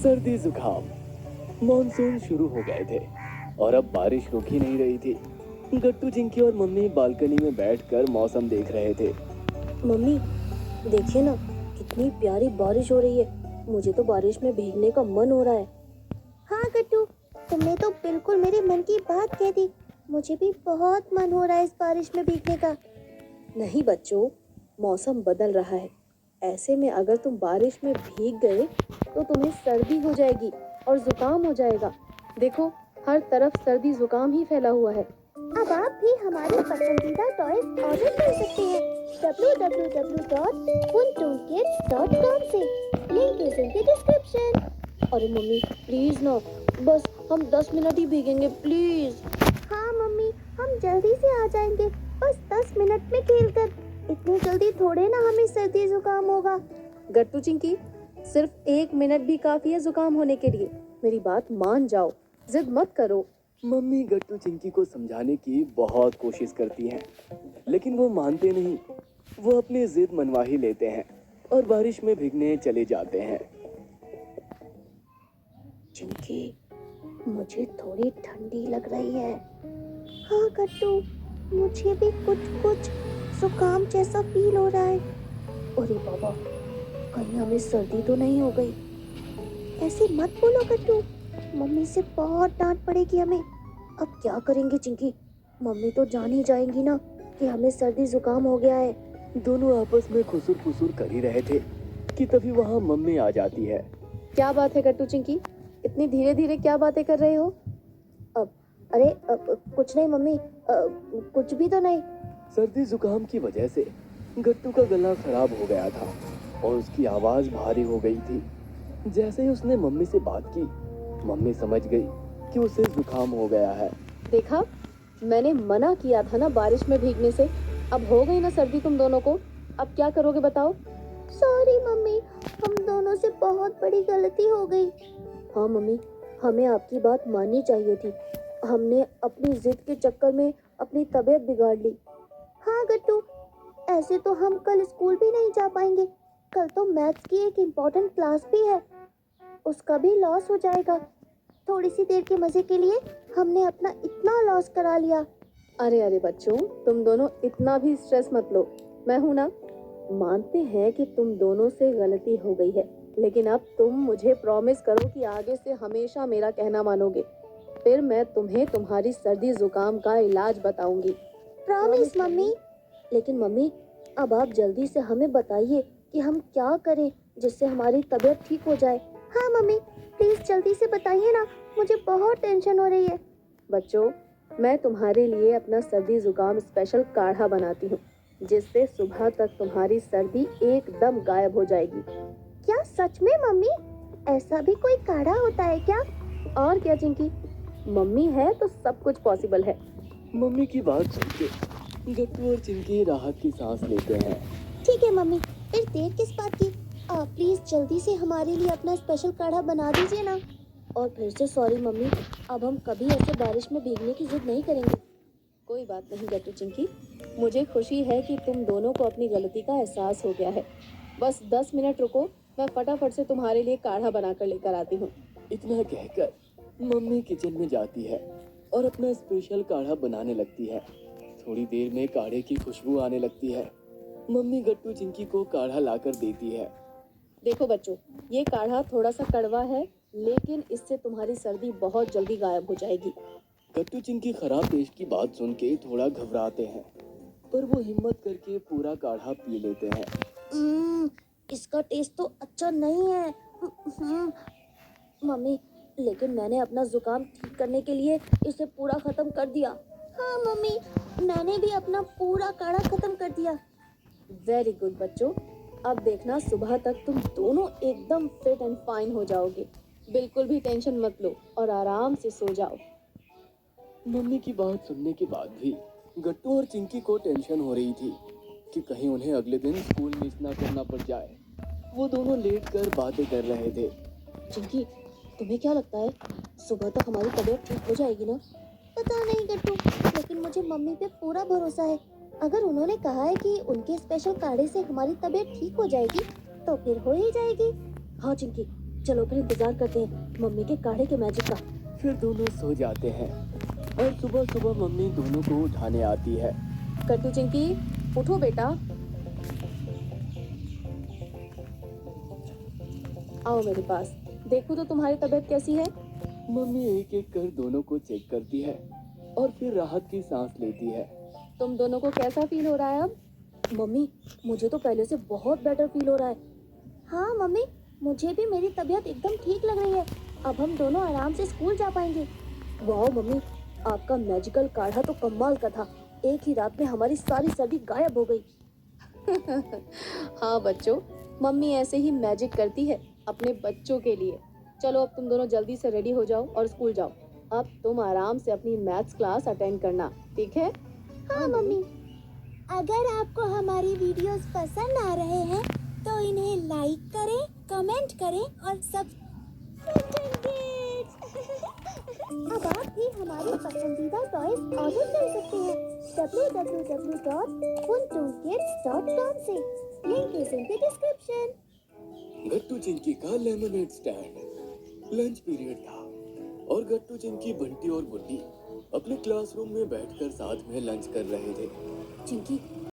सर्दी जुकाम। मॉनसून शुरू हो गए थे और अब बारिश रुक ही नहीं रही थी। गट्टू चिंकी और मम्मी बालकनी में बैठकर मौसम देख रहे थे। मम्मी, देखिए ना, कितनी प्यारी बारिश हो रही है। मुझे तो बारिश में भीगने का मन हो रहा है। हाँ गट्टू, तुमने तो बिल्कुल मेरे मन की बात कह दी। मुझे भी बहुत मन हो रहा है इस बारिश में भीगने का। नहीं बच्चों, मौसम बदल रहा है। ऐसे में अगर तुम बारिश में भीग गए तो तुम्हें सर्दी हो जाएगी और जुकाम हो जाएगा। देखो, हर तरफ सर्दी जुकाम ही फैला हुआ है। अब आप भी हमारे पसंदीदा टॉयज ऑर्डर कर सकते हैं www.funtoonkids.com से। Link is in the description. अरे मम्मी, प्लीज ना, बस हम 10 मिनट ही भीगेंगे प्लीज। हाँ मम्मी, हम जल्दी से आ जाएंगे, बस 10 मिनट में खेलकर। इतनी जल्दी थोड़े ना हमें सर्दी जुकाम होगा। गट्टू चिंकी, सिर्फ 1 मिनट भी काफी है जुकाम होने के लिए। मेरी बात मान जाओ, जिद मत करो। मम्मी गट्टू चिंकी को समझाने की बहुत कोशिश करती हैं, लेकिन वो मानते नहीं। वो अपनी जिद मनवा ही लेते हैं और बारिश में भीगने चले जाते हैं। चिंकी, मुझे थोड़ी ठंडी लग रही है। हाँ गट्टू, मुझे भी कुछ कुछ जुकाम जैसा फील हो रहा है। अरे बाबा, कहीं हमें सर्दी तो नहीं हो गई। ऐसे मत बोलो गट्टू, मम्मी से बहुत डांट पड़ेगी हमें। अब क्या करेंगे चिंकी? मम्मी तो जान ही जाएंगी ना कि हमें सर्दी जुकाम हो गया है। दोनों आपस में खुसुर फुसुर कर ही रहे थे कि तभी वहां मम्मी आ जाती है। क्या बात है गट्टू चिंकी, इतनी धीरे धीरे क्या बातें कर रहे हो? अब कुछ नहीं मम्मी, कुछ भी तो नहीं। सर्दी जुकाम की वजह से गट्टू का गला खराब हो गया था और उसकी आवाज भारी हो गई थी। जैसे ही उसने मम्मी से बात की, मम्मी समझ गई कि उसे जुकाम हो गया है। देखा, मैंने मना किया था ना बारिश में भीगने से। अब हो गई ना सर्दी तुम दोनों को। अब क्या करोगे बताओ? सॉरी मम्मी, हम दोनों से बहुत बड़ी गलती हो गई। हाँ मम्मी, हमें आपकी बात माननी चाहिए थी। हमने अपनी जिद के चक्कर में अपनी तबीयत बिगाड़ ली। हाँ गट्टू, ऐसे तो हम कल स्कूल भी नहीं जा पाएंगे। कल तो मैथ्स की एक इम्पोर्टेंट क्लास भी है, उसका भी लॉस हो जाएगा। थोड़ी सी देर के मजे के लिए हमने अपना इतना लॉस करा लिया। अरे अरे बच्चों, तुम दोनों इतना भी स्ट्रेस मत लो। मैं हूं ना। मानते हैं कि तुम दोनों से गलती हो गई है, लेकिन अब तुम मुझे प्रॉमिस करो कि आगे से हमेशा मेरा कहना मानोगे। फिर मैं तुम्हें तुम्हारी सर्दी जुकाम का इलाज बताऊंगी। Promise mummy. लेकिन मम्मी, अब आप जल्दी से हमें बताइए कि हम क्या करें जिससे हमारी तबीयत ठीक हो जाए। हाँ मम्मी, प्लीज जल्दी से बताइए ना, मुझे बहुत टेंशन हो रही है। बच्चों, मैं तुम्हारे लिए अपना सर्दी जुकाम स्पेशल काढ़ा बनाती हूँ, जिससे सुबह तक तुम्हारी सर्दी एकदम गायब हो जाएगी। क्या सच में मम्मी? ऐसा भी कोई काढ़ा होता है क्या? और क्या चिंकी, मम्मी है तो सब कुछ पॉसिबल है। मम्मी की बात सुन के गट्टू और चिंकी राहत की सांस लेते हैं। ठीक है मम्मी, फिर देर किस बात की? आप प्लीज जल्दी से हमारे लिए अपना स्पेशल काढ़ा बना दीजिए ना। और फिर से सॉरी मम्मी, अब हम कभी ऐसे बारिश में भीगने की जिद नहीं करेंगे। कोई बात नहीं गट्टू चिंकी, मुझे खुशी है कि तुम दोनों को अपनी गलती का एहसास हो गया है। बस 10 मिनट रुको, मैं फटाफट से तुम्हारे लिए काढ़ा बनाकर लेकर आती हूँ। इतना कहकर मम्मी किचन में जाती है और अपना स्पेशल काढ़ा बनाने लगती है। थोड़ी देर में काढ़े की खुशबू आने लगती है। मम्मी गट्टू चिंकी को काढ़ा लाकर देती है। देखो बच्चों, ये काढ़ा थोड़ा सा कड़वा है, लेकिन इससे तुम्हारी सर्दी बहुत जल्दी गायब हो जाएगी। गट्टू चिंकी खराब टेस्ट की बात सुन के थोड़ा घबराते हैं, पर वो हिम्मत करके पूरा काढ़ा पी लेते हैं। इसका टेस्ट तो अच्छा नहीं है। मम्मी, लेकिन मैंने अपना जुकाम ठीक करने के लिए इसे पूरा खत्म कर दिया। हाँ मम्मी, मैंने भी अपना पूरा काढ़ा खत्म कर दिया। वेरी गुड बच्चों, अब देखना सुबह तक तुम दोनों एकदम फिट एंड फाइन हो जाओगे। बिल्कुल भी टेंशन मत लो और आराम से सो जाओ। मम्मी की बात सुनने के बाद भी गट्टू और चिंकी को टेंशन हो रही थी कि कहीं उन्हें अगले दिन स्कूल मिस ना करना पड़ जाए। वो दोनों लेट कर बातें कर रहे थे। चिंकी, तुम्हें क्या लगता है, सुबह तक हमारी तबीयत ठीक हो जाएगी ना? पता नहीं गट्टू, लेकिन मुझे मम्मी पे पूरा भरोसा है। अगर उन्होंने कहा है कि उनके स्पेशल काढ़े से हमारी तबीयत ठीक हो जाएगी, तो फिर हो ही जाएगी। हाँ चिंकी, चलो फिर इंतजार करते हैं मम्मी के काढ़े के मैजिक का। फिर दोनों सो जाते हैं और सुबह सुबह मम्मी दोनों को उठाने आती है। कट्टू चिंकी, उठो बेटा। आओ मेरे पास, देखो तो तुम्हारी तबीयत कैसी है। मम्मी एक एक कर दोनों को चेक करती है और फिर राहत की सांस लेती है। तुम दोनों को कैसा फील हो रहा है अब? मम्मी, मुझे तो पहले से बहुत बेटर फील हो रहा है। हाँ मम्मी, मुझे भी मेरी तबीयत एकदम ठीक लग रही है। अब हम दोनों आराम से स्कूल जा पाएंगे। वाह मम्मी, आपका मैजिकल काढ़ा तो कमाल का था। एक ही रात में हमारी सारी सर्दी गायब हो गई। हाँ बच्चों, मम्मी ऐसे ही मैजिक करती है अपने बच्चों के लिए। चलो अब तुम दोनों जल्दी से रेडी हो जाओ और स्कूल जाओ। अब तुम आराम से अपनी मैथ्स क्लास अटेंड करना, ठीक है? हाँ मम्मी। अगर आपको हमारी वीडियोस पसंद आ रहे हैं तो इन्हें लाइक करें, कमेंट करें और अब आप भी हमारी पसंदीदा टॉयज ऑर्डर कर सकते हैं www.funtoolkits.com से। Link is in the description. Gattu Chinki का लेमनेड स्टैंड। लंच पीरियड था और गट्टू चिंकी, बंटी और गुड्डी अपने क्लासरूम में बैठकर साथ में लंच कर रहे थे। चिंकी,